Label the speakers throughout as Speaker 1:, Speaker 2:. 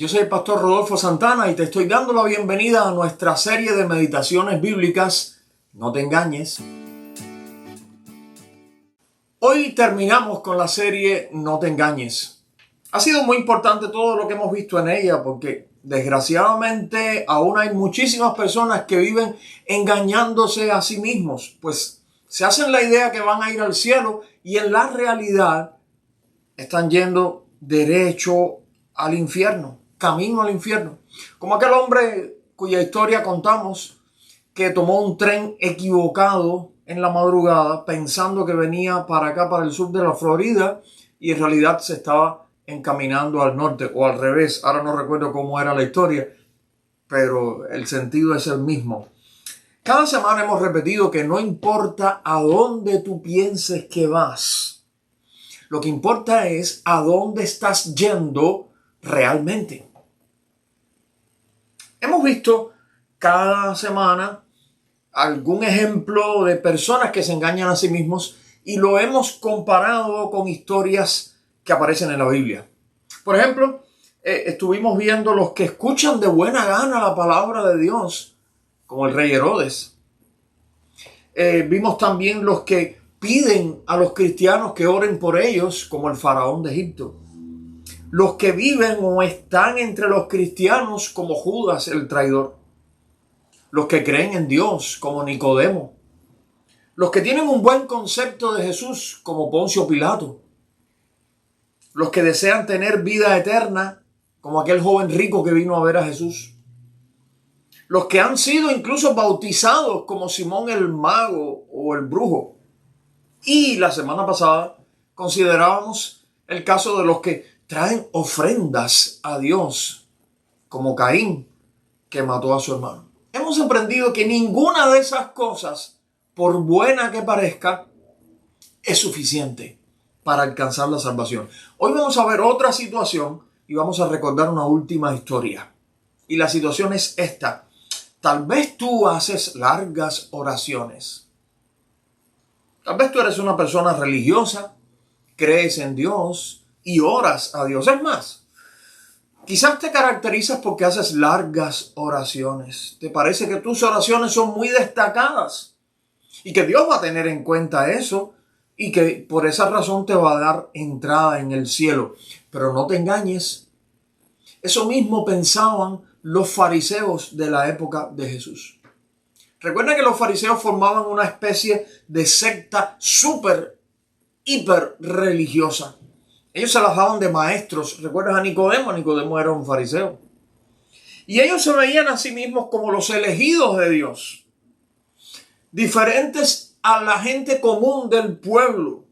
Speaker 1: Yo soy el pastor Rodolfo Santana y te estoy dando la bienvenida a nuestra serie de meditaciones bíblicas. No te engañes. Hoy terminamos con la serie No te engañes. Ha sido muy importante todo lo que hemos visto en ella porque desgraciadamente aún hay muchísimas personas que viven engañándose a sí mismos. Pues se hacen la idea que van a ir al cielo y en la realidad están yendo derecho al infierno. Camino al infierno. Como aquel hombre cuya historia contamos que tomó un tren equivocado en la madrugada pensando que venía para acá, para el sur de la Florida, y en realidad se estaba encaminando al norte o al revés. Ahora no recuerdo cómo era la historia, pero el sentido es el mismo. Cada semana hemos repetido que no importa a dónde tú pienses que vas, lo que importa es a dónde estás yendo realmente. Hemos visto cada semana algún ejemplo de personas que se engañan a sí mismos y lo hemos comparado con historias que aparecen en la Biblia. Por ejemplo, estuvimos viendo los que escuchan de buena gana la palabra de Dios, como el rey Herodes. Vimos también los que piden a los cristianos que oren por ellos, como el faraón de Egipto. Los que viven o están entre los cristianos como Judas el traidor. Los que creen en Dios como Nicodemo. Los que tienen un buen concepto de Jesús como Poncio Pilato. Los que desean tener vida eterna como aquel joven rico que vino a ver a Jesús. Los que han sido incluso bautizados como Simón el mago o el brujo. Y la semana pasada considerábamos el caso de los que traen ofrendas a Dios, como Caín, que mató a su hermano. Hemos aprendido que ninguna de esas cosas, por buena que parezca, es suficiente para alcanzar la salvación. Hoy vamos a ver otra situación y vamos a recordar una última historia. Y la situación es esta. Tal vez tú haces largas oraciones. Tal vez tú eres una persona religiosa, crees en Dios y oras a Dios. Es más, quizás te caracterizas porque haces largas oraciones. Te parece que tus oraciones son muy destacadas y que Dios va a tener en cuenta eso y que por esa razón te va a dar entrada en el cielo. Pero no te engañes. Eso mismo pensaban los fariseos de la época de Jesús. Recuerda que los fariseos formaban una especie de secta hiper religiosa. Ellos se las daban de maestros. ¿Recuerdas a Nicodemo? Nicodemo era un fariseo. Y ellos se veían a sí mismos como los elegidos de Dios. Diferentes a la gente común del pueblo,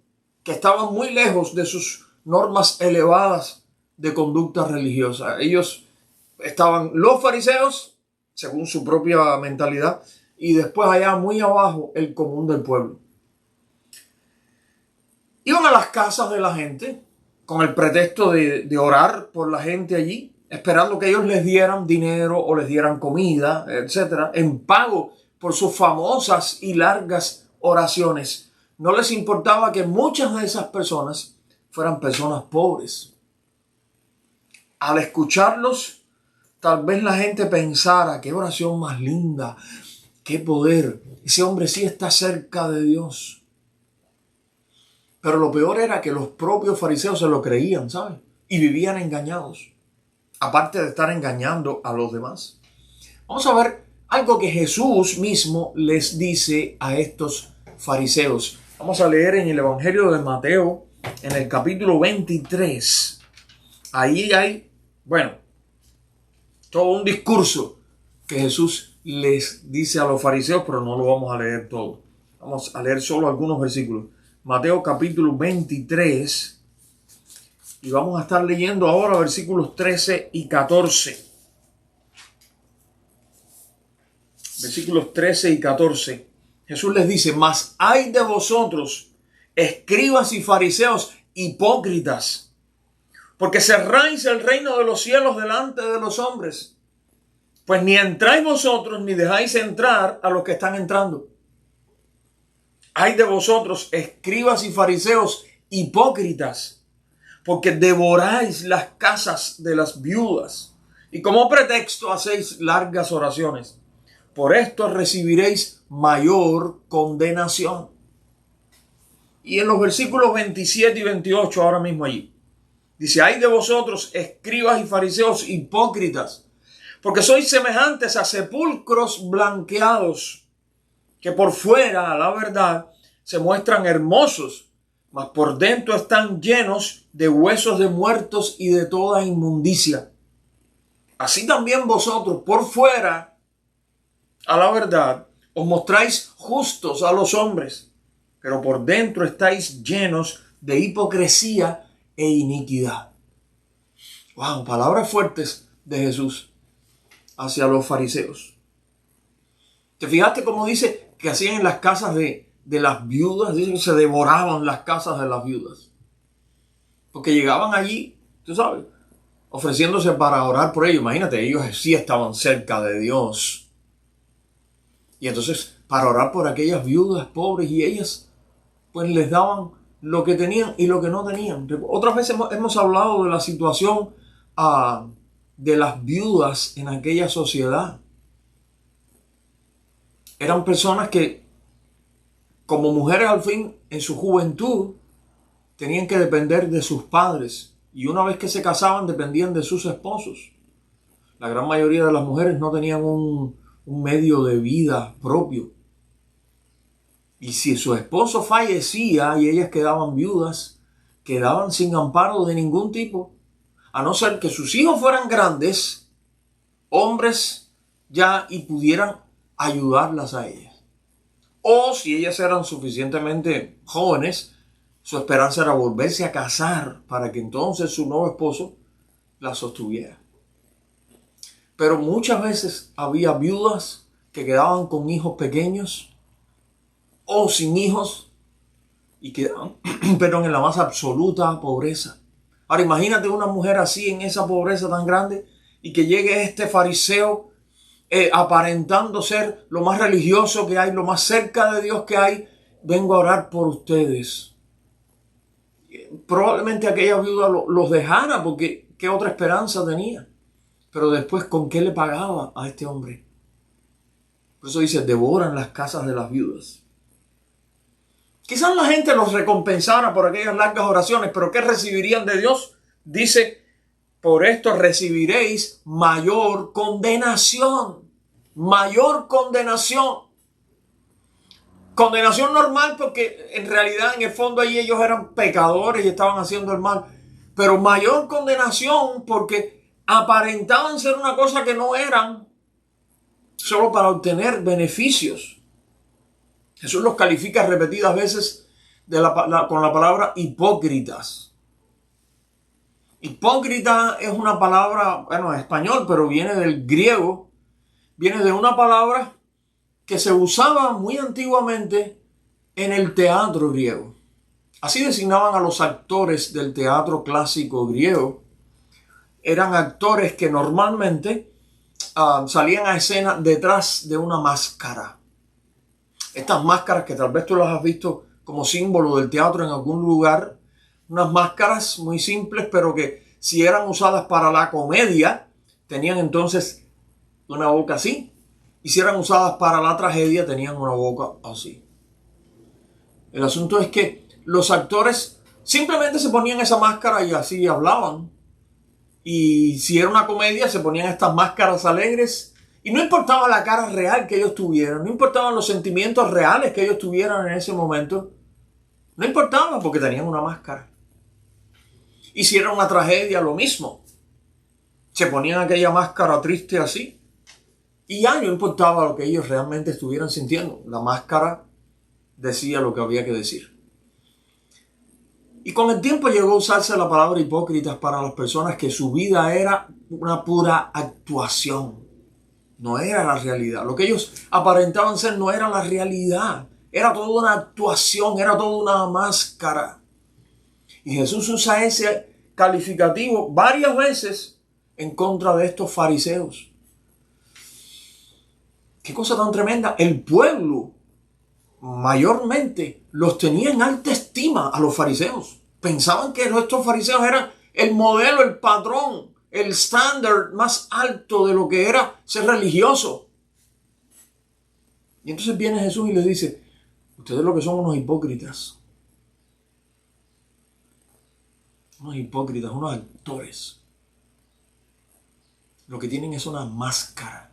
Speaker 1: que estaban muy lejos de sus normas elevadas de conducta religiosa. Ellos estaban los fariseos, según su propia mentalidad, y después allá muy abajo el común del pueblo. Iban a las casas de la gente con el pretexto de orar por la gente allí, esperando que ellos les dieran dinero o les dieran comida, etcétera, en pago por sus famosas y largas oraciones. No les importaba que muchas de esas personas fueran personas pobres. Al escucharlos, tal vez la gente pensara: qué oración más linda, qué poder. Ese hombre sí está cerca de Dios. Pero lo peor era que los propios fariseos se lo creían, ¿sabes? Y vivían engañados. Aparte de estar engañando a los demás. Vamos a ver algo que Jesús mismo les dice a estos fariseos. Vamos a leer en el Evangelio de Mateo, en el capítulo 23. Ahí hay, todo un discurso que Jesús les dice a los fariseos, pero no lo vamos a leer todo. Vamos a leer solo algunos versículos. Mateo capítulo 23 y vamos a estar leyendo ahora versículos 13 y 14. Versículos 13 y 14. Jesús les dice: mas ay de vosotros, escribas y fariseos hipócritas, porque cerráis el reino de los cielos delante de los hombres, pues ni entráis vosotros ni dejáis entrar a los que están entrando. Ay de vosotros, escribas y fariseos hipócritas, porque devoráis las casas de las viudas y como pretexto hacéis largas oraciones. Por esto recibiréis mayor condenación. Y en los versículos 27 y 28, ahora mismo allí, dice: ay de vosotros, escribas y fariseos hipócritas, porque sois semejantes a sepulcros blanqueados, que por fuera, a la verdad, se muestran hermosos, mas por dentro están llenos de huesos de muertos y de toda inmundicia. Así también vosotros, por fuera, a la verdad, os mostráis justos a los hombres, pero por dentro estáis llenos de hipocresía e iniquidad. Wow, palabras fuertes de Jesús hacia los fariseos. ¿Te fijaste cómo dice que hacían en las casas de las viudas? Dice que se devoraban las casas de las viudas. Porque llegaban allí, tú sabes, ofreciéndose para orar por ellos. Imagínate, ellos sí estaban cerca de Dios. Y entonces, para orar por aquellas viudas pobres, y ellas, pues les daban lo que tenían y lo que no tenían. Otras veces hemos hablado de la situación de las viudas en aquella sociedad. Eran personas que, como mujeres al fin, en su juventud, tenían que depender de sus padres. Y una vez que se casaban, dependían de sus esposos. La gran mayoría de las mujeres no tenían un medio de vida propio. Y si su esposo fallecía y ellas quedaban viudas, quedaban sin amparo de ningún tipo, a no ser que sus hijos fueran grandes, hombres ya, y pudieran ayudarlas a ellas. O si ellas eran suficientemente jóvenes, su esperanza era volverse a casar para que entonces su nuevo esposo la sostuviera. Pero muchas veces había viudas que quedaban con hijos pequeños o sin hijos y quedaban, pero en la más absoluta pobreza. Ahora imagínate una mujer así, en esa pobreza tan grande, y que llegue este fariseo aparentando ser lo más religioso que hay, lo más cerca de Dios que hay. Vengo a orar por ustedes. Probablemente aquella viuda los dejara, porque ¿qué otra esperanza tenía? Pero después, ¿con qué le pagaba a este hombre? Por eso dice, devoran las casas de las viudas. Quizás la gente los recompensara por aquellas largas oraciones, pero ¿qué recibirían de Dios? Dice, por esto recibiréis mayor condenación. Mayor condenación. Condenación normal, porque en realidad en el fondo ahí ellos eran pecadores y estaban haciendo el mal. Pero mayor condenación porque aparentaban ser una cosa que no eran, solo para obtener beneficios. Jesús los califica repetidas veces con la palabra hipócritas. Hipócrita es una palabra, bueno, en español, pero viene del griego. Viene de una palabra que se usaba muy antiguamente en el teatro griego. Así designaban a los actores del teatro clásico griego. Eran actores que normalmente salían a escena detrás de una máscara. Estas máscaras que tal vez tú las has visto como símbolo del teatro en algún lugar. Unas máscaras muy simples, pero que si eran usadas para la comedia, tenían entonces una boca así. Y si eran usadas para la tragedia, tenían una boca así. El asunto es que los actores simplemente se ponían esa máscara y así hablaban. Y si era una comedia, se ponían estas máscaras alegres. Y no importaba la cara real que ellos tuvieran, no importaban los sentimientos reales que ellos tuvieran en ese momento. No importaba, porque tenían una máscara. Y si era una tragedia, lo mismo. Se ponían aquella máscara triste así. Y ya no importaba lo que ellos realmente estuvieran sintiendo. La máscara decía lo que había que decir. Y con el tiempo llegó a usarse la palabra hipócritas para las personas que su vida era una pura actuación. No era la realidad. Lo que ellos aparentaban ser no era la realidad. Era toda una actuación, era toda una máscara. Y Jesús usa ese calificativo varias veces en contra de estos fariseos. Qué cosa tan tremenda. El pueblo mayormente los tenía en alta estima a los fariseos. Pensaban que estos fariseos eran el modelo, el patrón, el estándar más alto de lo que era ser religioso. Y entonces viene Jesús y les dice, ustedes lo que son unos hipócritas. Unos hipócritas, unos actores. Lo que tienen es una máscara.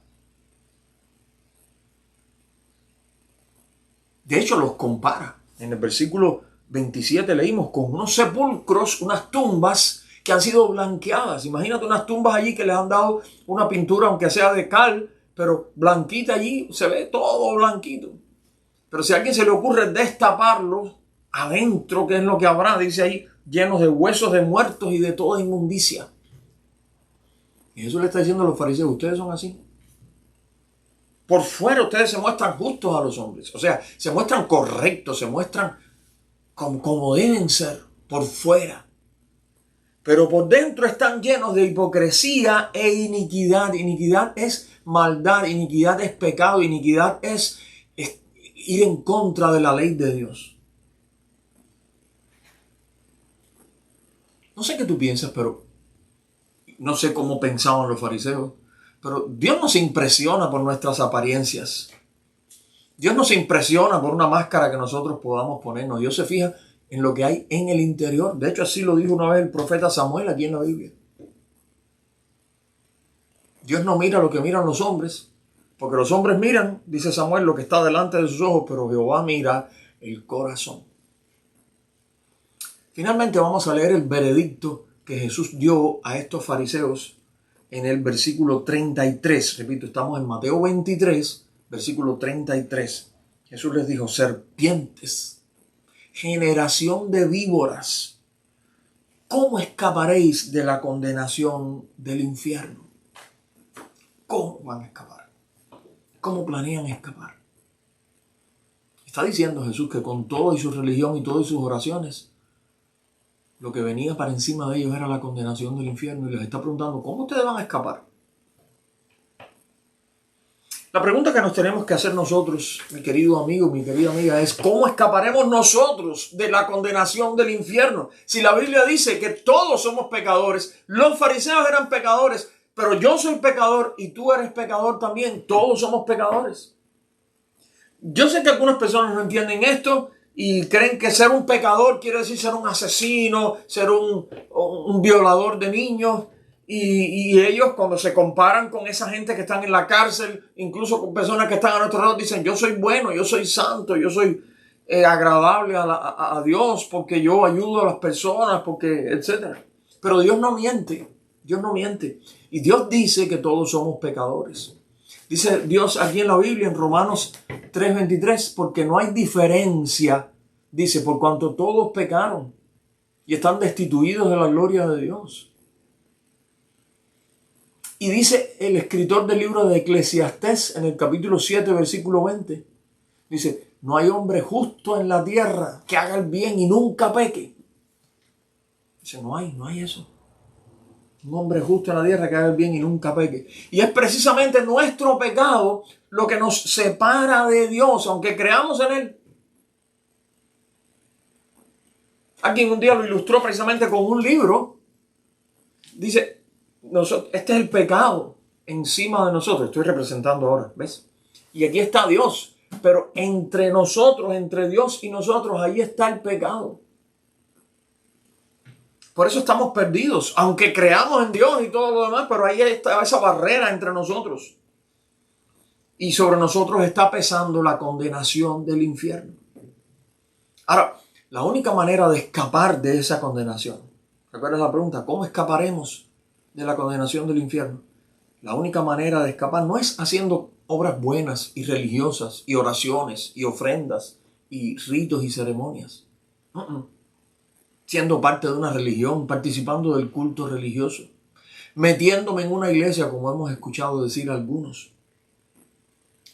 Speaker 1: De hecho, los compara. En el versículo 27 leímos con unos sepulcros, unas tumbas que han sido blanqueadas. Imagínate unas tumbas allí que les han dado una pintura, aunque sea de cal, pero blanquita allí, se ve todo blanquito. Pero si a alguien se le ocurre destaparlo, adentro, ¿qué es lo que habrá? Dice ahí, llenos de huesos de muertos y de toda inmundicia. Y Jesús le está diciendo a los fariseos, ustedes son así. Por fuera ustedes se muestran justos a los hombres. O sea, se muestran correctos, se muestran como deben ser, por fuera. Pero por dentro están llenos de hipocresía e iniquidad. Iniquidad es maldad, iniquidad es pecado, iniquidad es ir en contra de la ley de Dios. No sé qué tú piensas, pero no sé cómo pensaban los fariseos, pero Dios no se impresiona por nuestras apariencias. Dios no se impresiona por una máscara que nosotros podamos ponernos. Dios se fija en lo que hay en el interior. De hecho, así lo dijo una vez el profeta Samuel aquí en la Biblia. Dios no mira lo que miran los hombres, porque los hombres miran, dice Samuel, lo que está delante de sus ojos, pero Jehová mira el corazón. Finalmente vamos a leer el veredicto que Jesús dio a estos fariseos en el versículo 33. Repito, estamos en Mateo 23, versículo 33. Jesús les dijo, serpientes, generación de víboras, ¿cómo escaparéis de la condenación del infierno? ¿Cómo van a escapar? ¿Cómo planean escapar? Está diciendo Jesús que con toda su religión y todas sus oraciones, lo que venía para encima de ellos era la condenación del infierno. Y les está preguntando, ¿cómo ustedes van a escapar? La pregunta que nos tenemos que hacer nosotros, mi querido amigo, mi querida amiga, es ¿cómo escaparemos nosotros de la condenación del infierno? Si la Biblia dice que todos somos pecadores, los fariseos eran pecadores, pero yo soy pecador y tú eres pecador también, todos somos pecadores. Yo sé que algunas personas no entienden esto y creen que ser un pecador quiere decir ser un asesino, ser un violador de niños. Y ellos cuando se comparan con esa gente que están en la cárcel, incluso con personas que están a nuestro lado, dicen yo soy bueno, yo soy santo, yo soy agradable a Dios porque yo ayudo a las personas, porque etcétera. Pero Dios no miente, Dios no miente. Y Dios dice que todos somos pecadores. Dice Dios aquí en la Biblia, en Romanos 3:23, porque no hay diferencia, dice, por cuanto todos pecaron y están destituidos de la gloria de Dios. Y dice el escritor del libro de Eclesiastés en el capítulo 7, versículo 20, dice, no hay hombre justo en la tierra que haga el bien y nunca peque. Dice, no hay eso. Un hombre justo en la tierra que haga el bien y nunca peque. Y es precisamente nuestro pecado lo que nos separa de Dios, aunque creamos en Él. Alguien un día lo ilustró precisamente con un libro. Dice, este es el pecado encima de nosotros. Estoy representando ahora, ¿ves? Y aquí está Dios. Pero entre nosotros, entre Dios y nosotros, ahí está el pecado. Por eso estamos perdidos, aunque creamos en Dios y todo lo demás, pero ahí está esa barrera entre nosotros. Y sobre nosotros está pesando la condenación del infierno. Ahora, la única manera de escapar de esa condenación, ¿recuerdas la pregunta? ¿Cómo escaparemos de la condenación del infierno? La única manera de escapar no es haciendo obras buenas y religiosas y oraciones y ofrendas y ritos y ceremonias. Siendo parte de una religión, participando del culto religioso, metiéndome en una iglesia, como hemos escuchado decir algunos.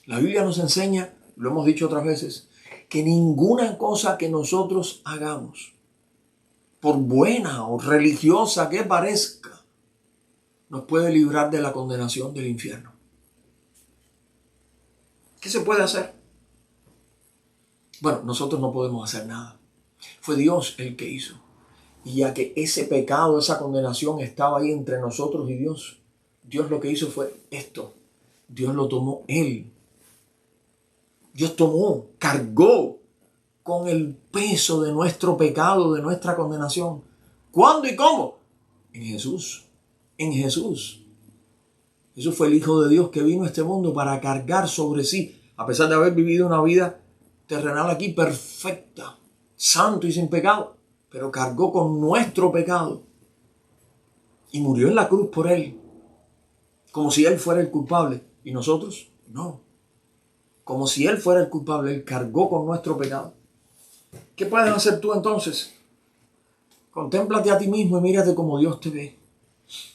Speaker 1: La Biblia nos enseña, lo hemos dicho otras veces, que ninguna cosa que nosotros hagamos, por buena o religiosa que parezca, nos puede librar de la condenación del infierno. ¿Qué se puede hacer? Bueno, nosotros no podemos hacer nada. Fue Dios el que hizo. Y ya que ese pecado, esa condenación estaba ahí entre nosotros y Dios, Dios lo que hizo fue esto. Dios lo tomó Él. Dios cargó con el peso de nuestro pecado, de nuestra condenación. ¿Cuándo y cómo? En Jesús. En Jesús. Jesús fue el Hijo de Dios que vino a este mundo para cargar sobre sí, a pesar de haber vivido una vida terrenal aquí perfecta, santo y sin pecado, pero cargó con nuestro pecado y murió en la cruz por Él, como si Él fuera el culpable. ¿Y nosotros? No. Como si Él fuera el culpable, Él cargó con nuestro pecado. ¿Qué puedes hacer tú entonces? Contémplate a ti mismo y mírate como Dios te ve.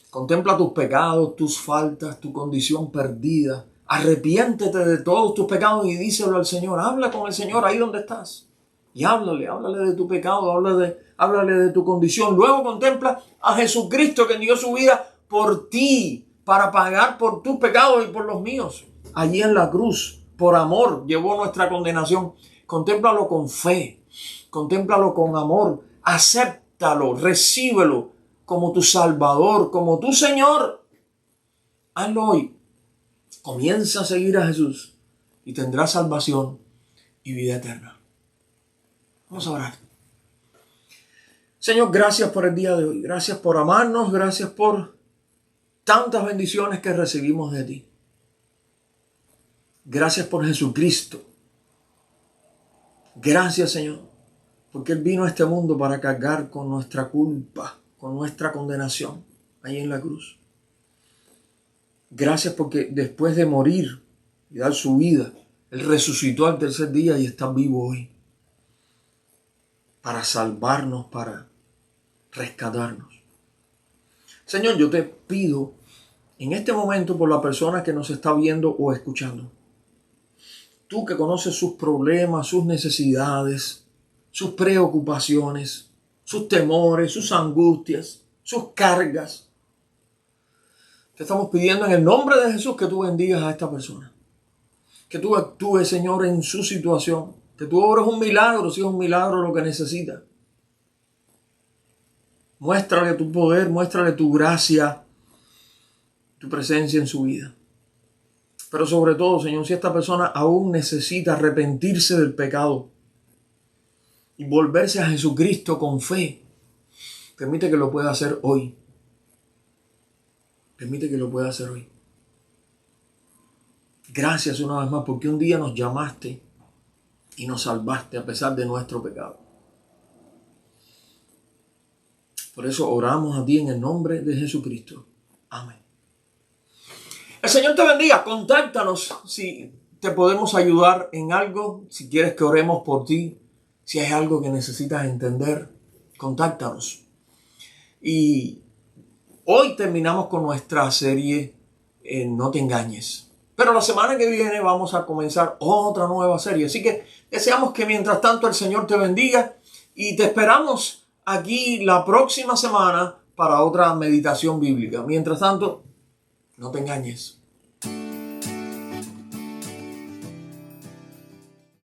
Speaker 1: Contempla tus pecados, tus faltas, tu condición perdida. Arrepiéntete de todos tus pecados y díselo al Señor. Habla con el Señor ahí donde estás. Y háblale de tu pecado, háblale de tu condición. Luego contempla a Jesucristo que dio su vida por ti, para pagar por tus pecados y por los míos. Allí en la cruz, por amor, llevó nuestra condenación. Contémplalo con fe, contémplalo con amor, acéptalo, recíbelo como tu Salvador, como tu Señor. Hazlo hoy. Comienza a seguir a Jesús y tendrás salvación y vida eterna. Vamos a orar. Señor, gracias por el día de hoy. Gracias por amarnos. Gracias por tantas bendiciones que recibimos de ti. Gracias por Jesucristo. Gracias, Señor, porque Él vino a este mundo para cargar con nuestra culpa, con nuestra condenación, ahí en la cruz. Gracias porque después de morir y dar su vida, Él resucitó al tercer día y está vivo hoy para salvarnos, para rescatarnos. Señor, yo te pido en este momento por la persona que nos está viendo o escuchando. Tú que conoces sus problemas, sus necesidades, sus preocupaciones, sus temores, sus angustias, sus cargas. Te estamos pidiendo en el nombre de Jesús que tú bendigas a esta persona. Que tú actúes, Señor, en su situación. Que tú obres un milagro, si es un milagro lo que necesita. Muéstrale tu poder, muéstrale tu gracia, tu presencia en su vida. Pero sobre todo, Señor, si esta persona aún necesita arrepentirse del pecado y volverse a Jesucristo con fe, permite que lo pueda hacer hoy. Permite que lo pueda hacer hoy. Gracias una vez más porque un día nos llamaste y nos salvaste a pesar de nuestro pecado. Por eso oramos a ti en el nombre de Jesucristo. Amén. El Señor te bendiga. Contáctanos si te podemos ayudar en algo, si quieres que oremos por ti, si hay algo que necesitas entender, contáctanos. Y hoy terminamos con nuestra serie No te engañes. Pero la semana que viene vamos a comenzar otra nueva serie. Así que deseamos que mientras tanto el Señor te bendiga y te esperamos aquí la próxima semana para otra meditación bíblica. Mientras tanto, no te engañes.